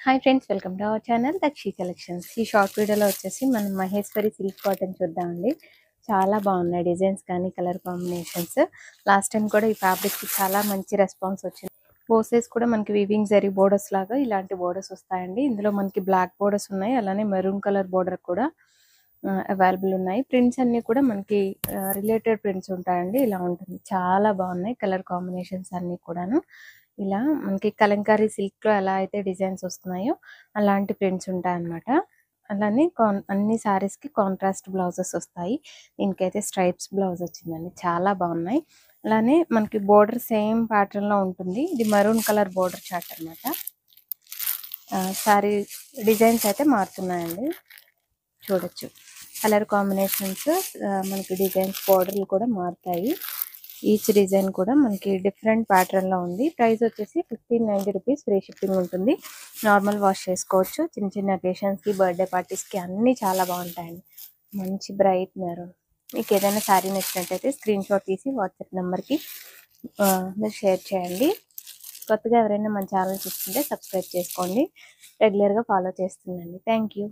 Hi friends, welcome to our channel దక్షి collections. ఈ short వీడియోలో వచ్చేసి మనం మహేశ్వరి సిల్క్ కాటన్ చూద్దామండి. చాలా బాగున్నాయి డిజైన్స్ కానీ కలర్ కాంబినేషన్స్. లాస్ట్ టైం కూడా ఈ ఫ్యాబ్రిక్కి చాలా మంచి రెస్పాన్స్ వచ్చింది. బోసెస్ కూడా మనకి వీవింగ్ జరీ బోర్డర్స్ లాగా ఇలాంటి బోర్డర్స్ వస్తాయండి. ఇందులో మనకి బ్లాక్ బోర్డర్స్ ఉన్నాయి, అలానే మెరూన్ కలర్ బోర్డర్ కూడా అవైలబుల్ ఉన్నాయి. ప్రింట్స్ అన్నీ కూడా మనకి రిలేటెడ్ ప్రింట్స్ ఉంటాయండి. ఇలా ఉంటుంది, చాలా బాగున్నాయి కలర్ కాంబినేషన్స్ అన్నీ కూడాను. ఇలా మనకి కలంకారీ సిల్క్ లో ఎలా అయితే డిజైన్స్ వస్తున్నాయో అలాంటి ప్రింట్స్ ఉంటాయి అన్నమాట. అలానే అన్ని సారీస్ కి కాంట్రాస్ట్ బ్లౌజెస్ వస్తాయి. దీనికైతే స్ట్రైప్స్ బ్లౌజ్ వచ్చిందండి, చాలా బాగున్నాయి. అలానే మనకి బోర్డర్ సేమ్ ప్యాటర్న్ లో ఉంటుంది. ఇది మరూన్ కలర్ బోర్డర్ చార్ట్ అనమాట. సారీ డిజైన్స్ అయితే మారుతున్నాయండి, చూడొచ్చు. కలర్ కాంబినేషన్స్ మనకి డిజైన్స్ బోర్డర్లు కూడా మారుతాయి. ఈచ్ డిజైన్ కూడా మనకి డిఫరెంట్ ప్యాటర్న్ లో ఉంది. ప్రైస్ వచ్చేసి 1590 రూపీస్, ఫ్రీ షిప్పింగ్ ఉంటుంది. నార్మల్ వాష్ చేసుకోవచ్చు. చిన్న చిన్న అకేషన్స్ కి, బర్త్డే పార్టీస్ కి అన్ని చాలా బాగుంటాయండి. మంచి బ్రైట్ మెరూన్. మీకు ఏదైనా శారీ నచ్చినట్టయితే స్క్రీన్ షాట్ తీసి వాట్సాప్ నెంబర్కి మీరు షేర్ చేయండి. కొత్తగా ఎవరైనా మన ఛానల్ చూస్తుంటే సబ్స్క్రైబ్ చేసుకోండి, రెగ్యులర్గా ఫాలో చేస్తుండండి. Thank you.